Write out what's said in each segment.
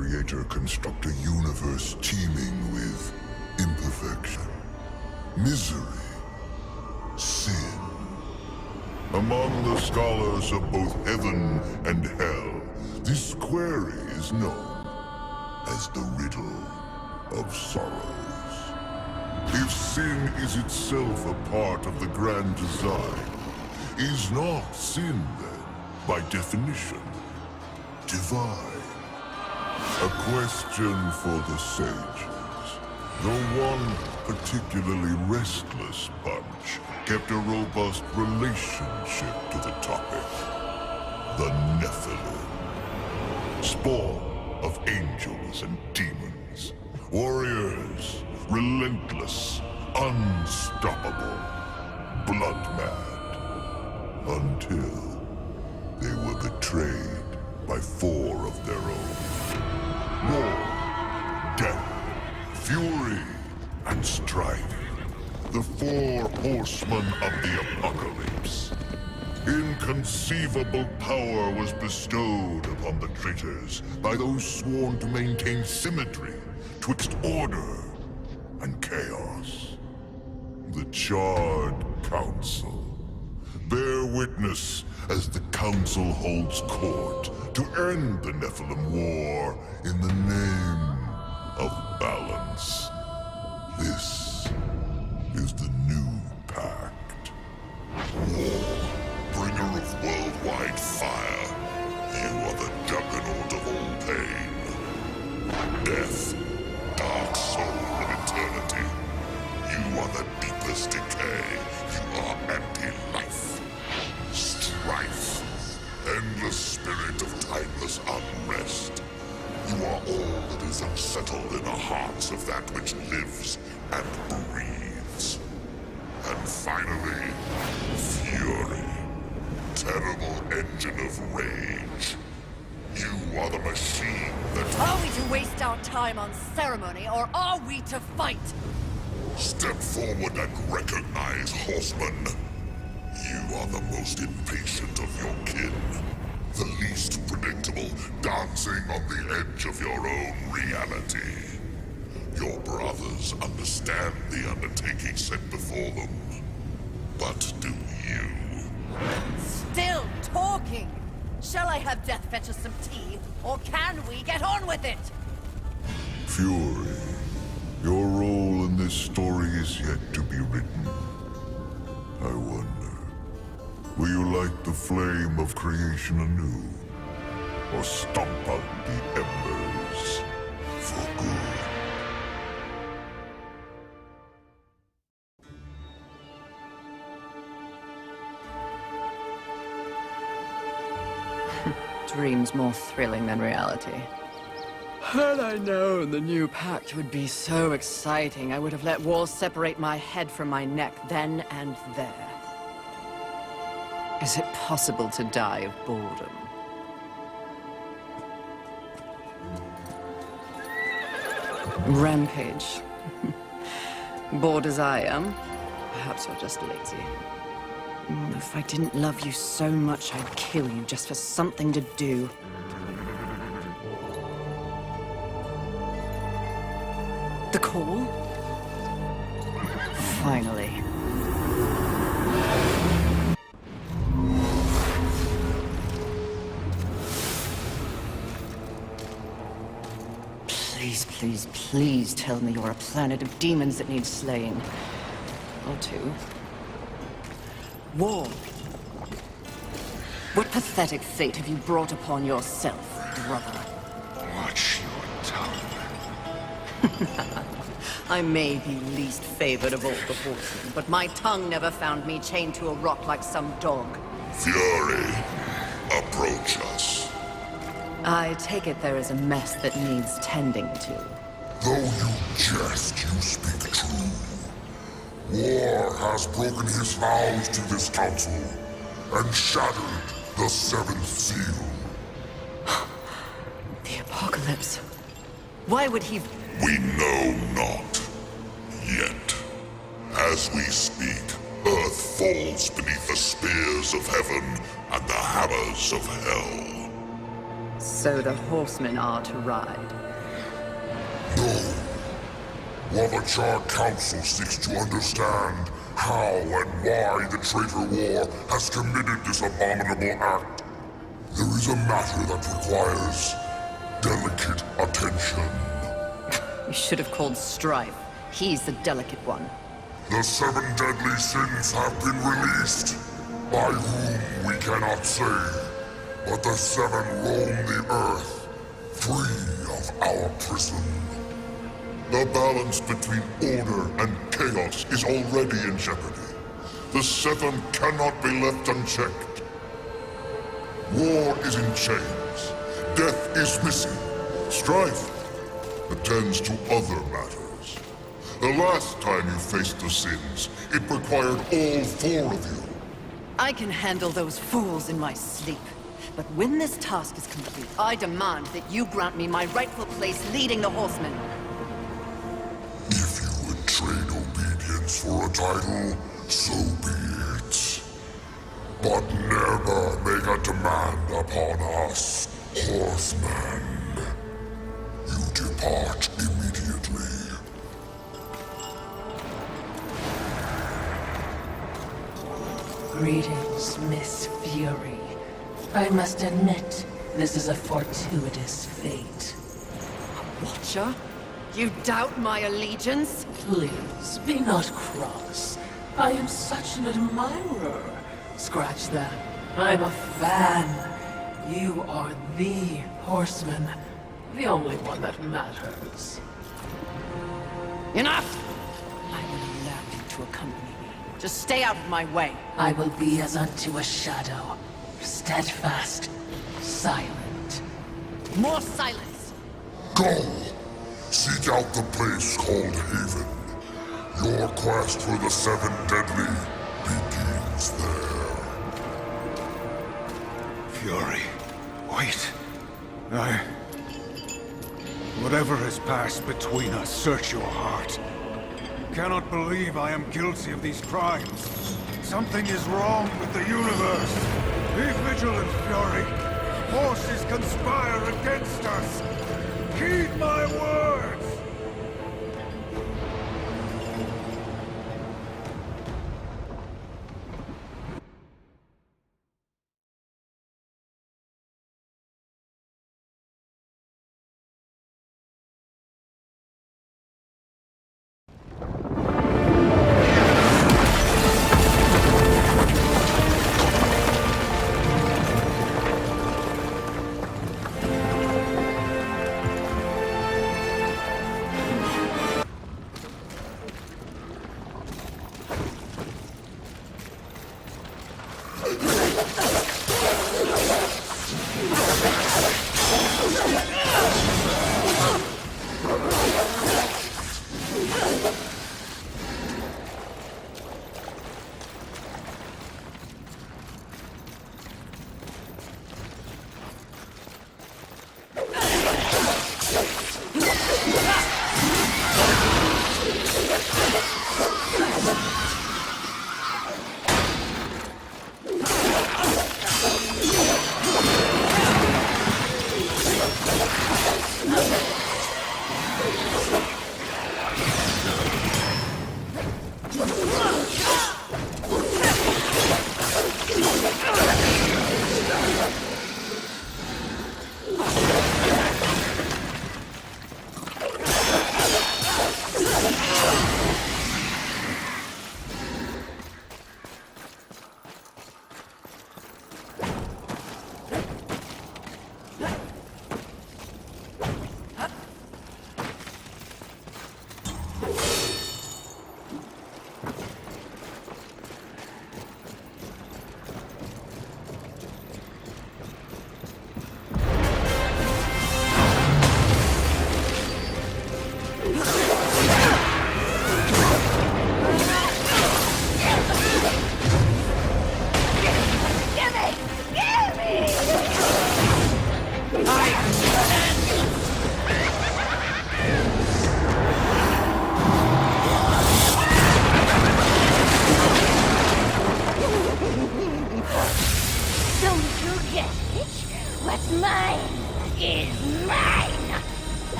Creator construct a universe teeming with imperfection, misery, sin. Among the scholars of both heaven and hell, this query is known as the riddle of sorrows. If sin is itself a part of the grand design, is not sin then, by definition, divine? A question for the sages. Though one particularly restless bunch kept a robust relationship to the topic. The Nephilim. Spawn of angels and demons. Warriors, relentless, unstoppable, blood-mad. Until they were betrayed by four of their own. War, death, fury, and strife. The four horsemen of the apocalypse. Inconceivable power was bestowed upon the traitors by those sworn to maintain symmetry twixt order and chaos. The Charred Council. Bear witness as the Council holds court to end the Nephilim War in the name of balance. This is the new pact. War, bringer of worldwide fire. You are the juggernaut of all pain. Death, dark soul of eternity. You are the deepest decay. You are anti-life. Strife. Endless spirit of timeless unrest. You are all that is unsettled in the hearts of that which lives and breathes. And finally, fury. Terrible engine of rage. You are the machine that... Are we to waste our time on ceremony, or are we to fight? Step forward and recognize, horseman. You are the most impatient of your kin. The least predictable, dancing on the edge of your own reality. Your brothers understand the undertaking set before them. But do you? Still talking! Shall I have Death fetch us some tea, or can we get on with it? Fury, your role in this story is yet to be written. I wonder, will you light the flame of creation anew? Or stomp out the embers for good? Dreams more thrilling than reality. Had I known the new pact would be so exciting, I would have let walls separate my head from my neck then and there. Is it possible to die of boredom? Rampage. Bored as I am, perhaps you're just lazy. If I didn't love you so much, I'd kill you just for something to do. The call? Finally. Please, please, please tell me you're a planet of demons that needs slaying. Or two. War. What pathetic fate have you brought upon yourself, brother? Watch your tongue. I may be least favored of all the horsemen, but my tongue never found me chained to a rock like some dog. Fury, approach us. I take it there is a mess that needs tending to. Though you jest, you speak true. War has broken his vows to this council and shattered the seventh seal. The apocalypse. Why would he... We know not. Yet. As we speak, Earth falls beneath the spears of heaven and the hammers of hell. So the horsemen are to ride. No. While the Charred Council seeks to understand how and why the traitor war has committed this abominable act, there is a matter that requires delicate attention. You should have called Strife. He's the delicate one. The 7 deadly sins have been released, by whom we cannot say, but the 7 roam the earth, free of our prison. The balance between order and chaos is already in jeopardy. The 7 cannot be left unchecked. War is in chains. Death is missing. Strife attends to other matters. The last time you faced the sins, it required all 4 of you. I can handle those fools in my sleep. But when this task is complete, I demand that you grant me my rightful place leading the horsemen. If you would trade obedience for a title, so be it. But never make a demand upon us, horsemen. You depart immediately. Greetings, Miss Fury. I must admit, this is a fortuitous fate. Watcher? You doubt my allegiance? Please, be not cross. I am such an admirer. Scratch that. I'm a fan. You are the horseman. The only one that matters. Enough! I will allow you to accompany me. Just stay out of my way. I will be as unto a shadow. Steadfast. Silent. More silence! Go! Seek out the place called Haven. Your quest for the 7 deadly begins there. Fury, wait. Whatever has passed between us, search your heart. You cannot believe I am guilty of these crimes. Something is wrong with the universe. Be vigilant, Fury. Forces conspire against us. Heed my words!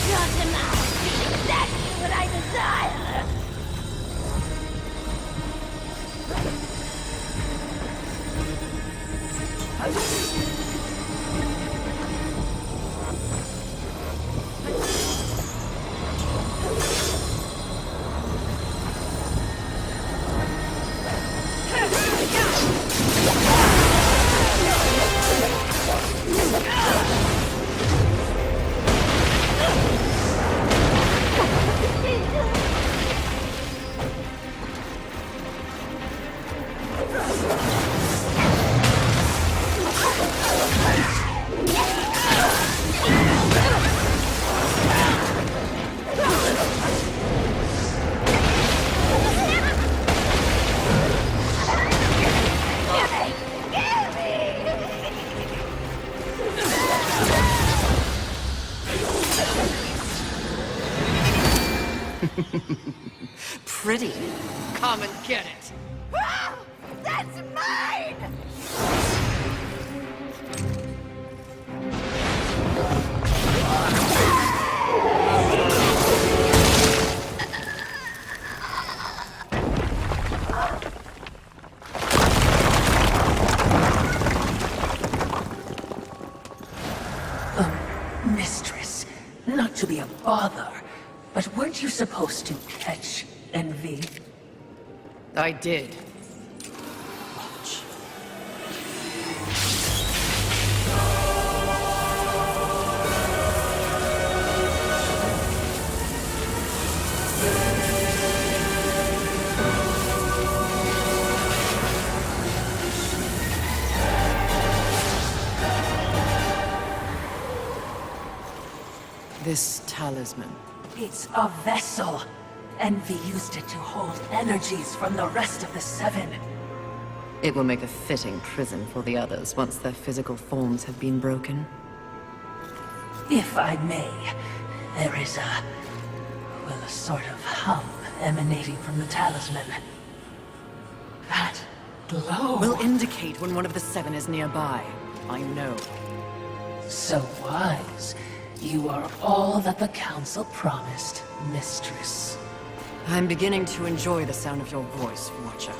Shut him out! Exactly what I desire! Pretty. Come and get it. Ah! That's mine! Mistress, not to be a bother, but weren't you supposed to catch envy? I did. Watch. This talisman. It's a vessel. Envy used it to hold energies from the rest of the Seven. It will make a fitting prison for the others once their physical forms have been broken. If I may, there is a sort of hum emanating from the talisman. That glow. Will indicate when one of the Seven is nearby. I know. So wise. You are all that the Council promised, Mistress. I'm beginning to enjoy the sound of your voice, Watcher.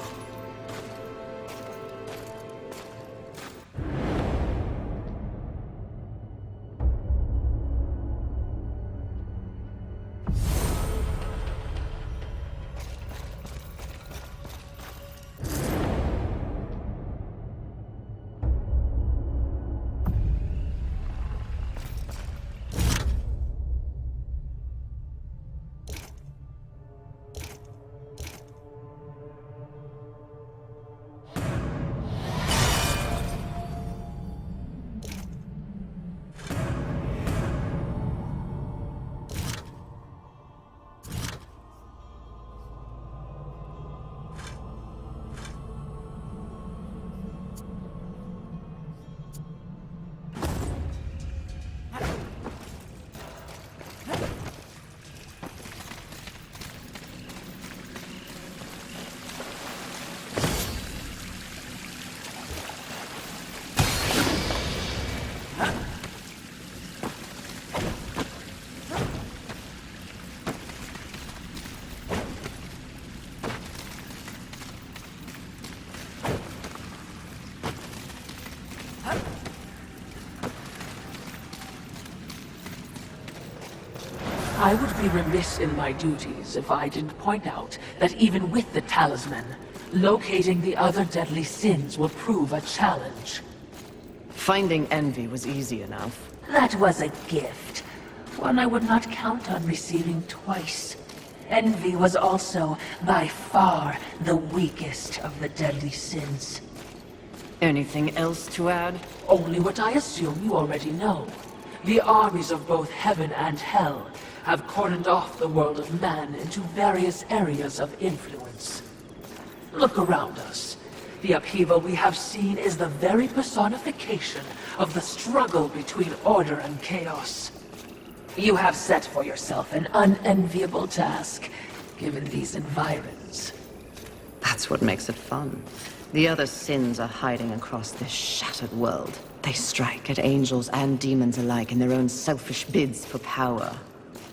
I would be remiss in my duties if I didn't point out that even with the talisman, locating the other deadly sins will prove a challenge. Finding envy was easy enough. That was a gift, one I would not count on receiving twice. Envy was also, by far, the weakest of the deadly sins. Anything else to add? Only what I assume you already know. The armies of both heaven and hell have cordoned off the world of man into various areas of influence. Look around us. The upheaval we have seen is the very personification of the struggle between order and chaos. You have set for yourself an unenviable task, given these environs. That's That's what makes it fun. The other sins are hiding across this shattered world. They strike at angels and demons alike in their own selfish bids for power.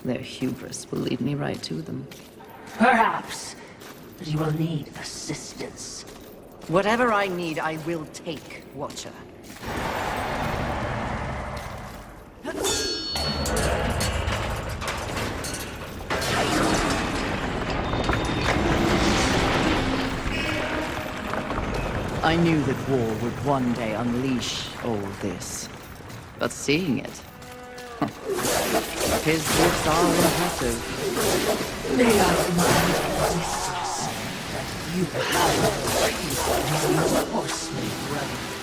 Their hubris will lead me right to them. Perhaps. But you will need assistance. Whatever I need, I will take, Watcher. I knew that war would one day unleash all this. But seeing it... his gifts are impressive. May I remind Odysseus that you have your horsemen running.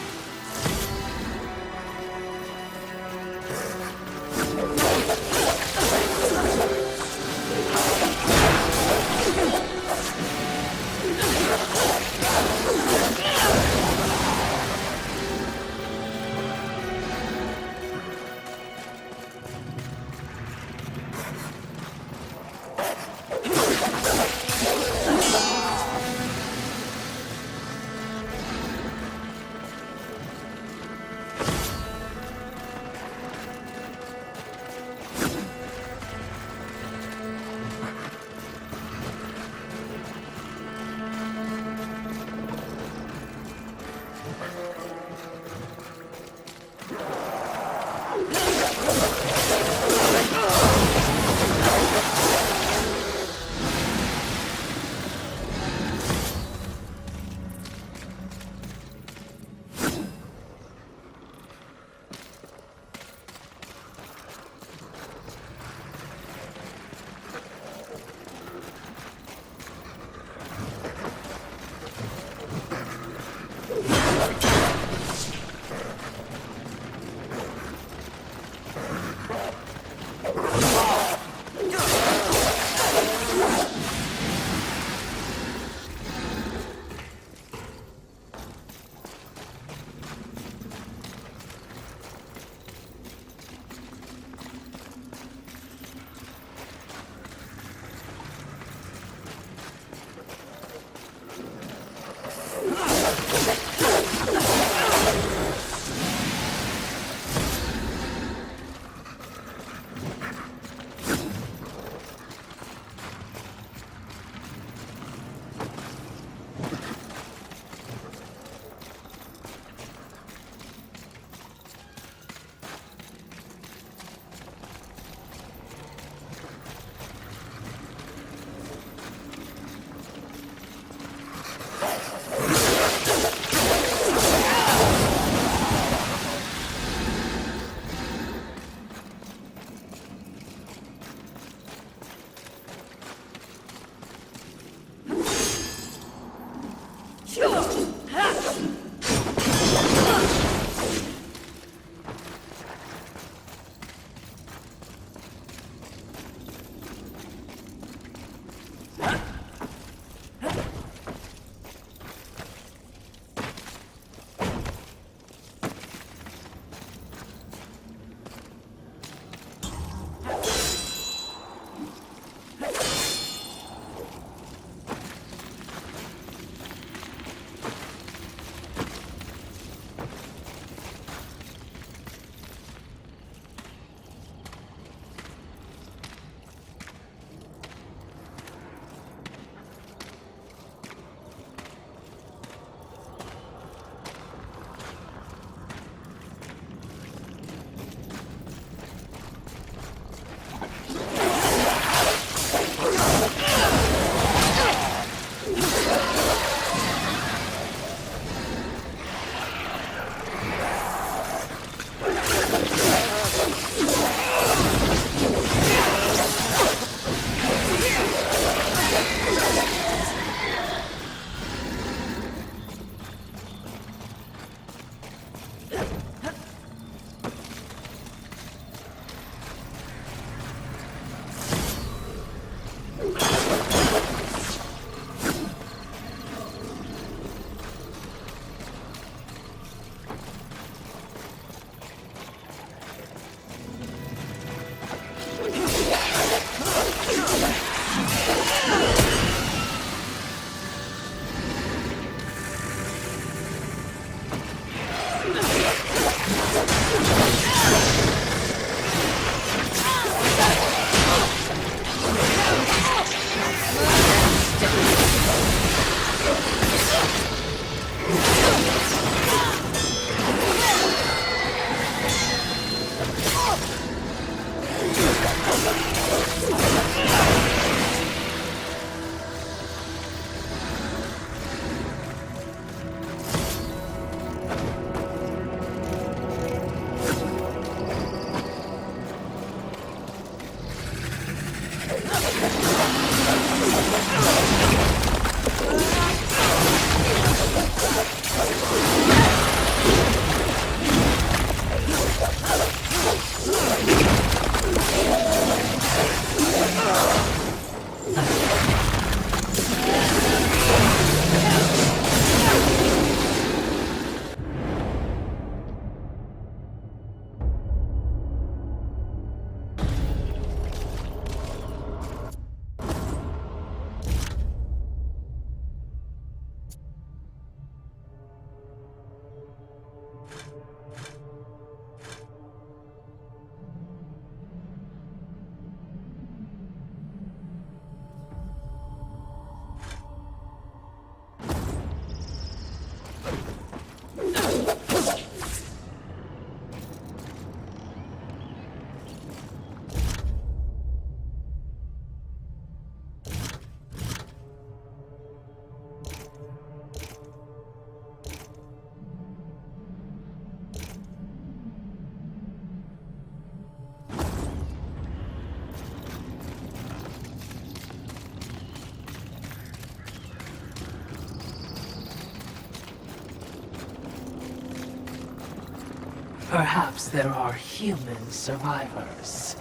Perhaps there are human survivors.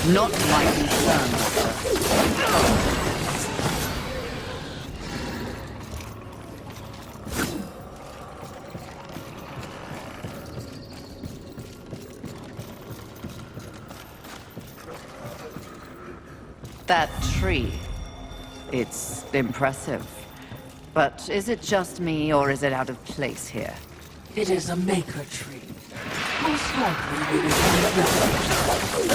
Not my concern. That tree. It's impressive. But is it just me, or is it out of place here? It is a maker tree. Most likely it is one.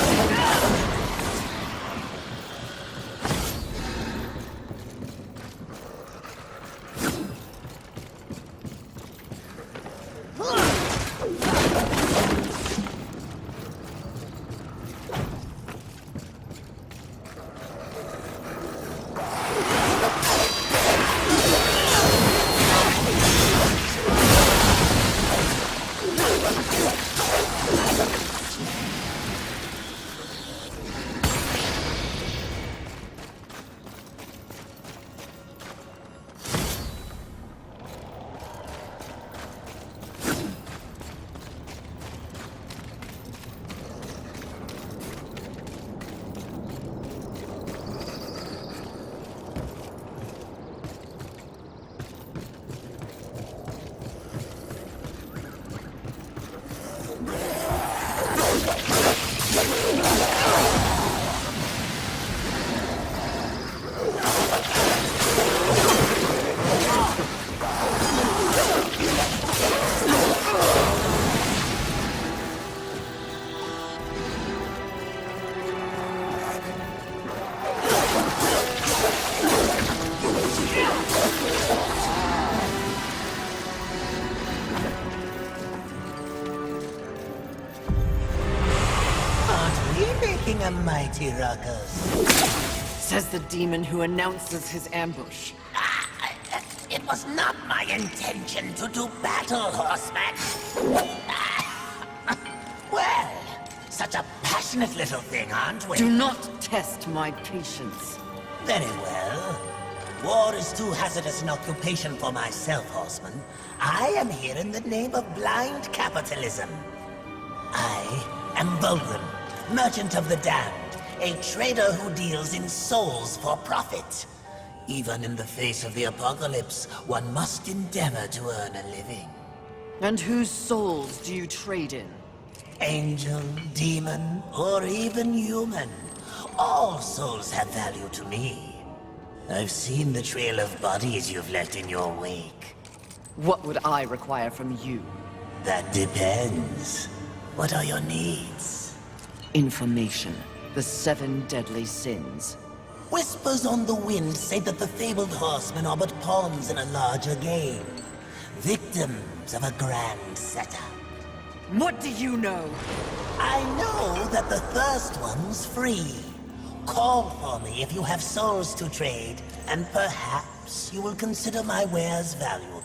A mighty ruckus. Says the demon who announces his ambush. It was not my intention to do battle, horseman. Well, such a passionate little thing, aren't we? Do not test my patience. Very well. War is too hazardous an occupation for myself, horseman. I am here in the name of blind capitalism. I am Boredom, Merchant of the Damned, a trader who deals in souls for profit. Even in the face of the apocalypse, one must endeavor to earn a living. And whose souls do you trade in? Angel, demon, or even human. All souls have value to me. I've seen the trail of bodies you've left in your wake. What would I require from you? That depends. What are your needs? Information. The 7 deadly sins. Whispers on the wind say that the fabled horsemen are but pawns in a larger game. Victims of a grand setup. What do you know? I know that the first one's free. Call for me if you have souls to trade, and perhaps you will consider my wares valuable.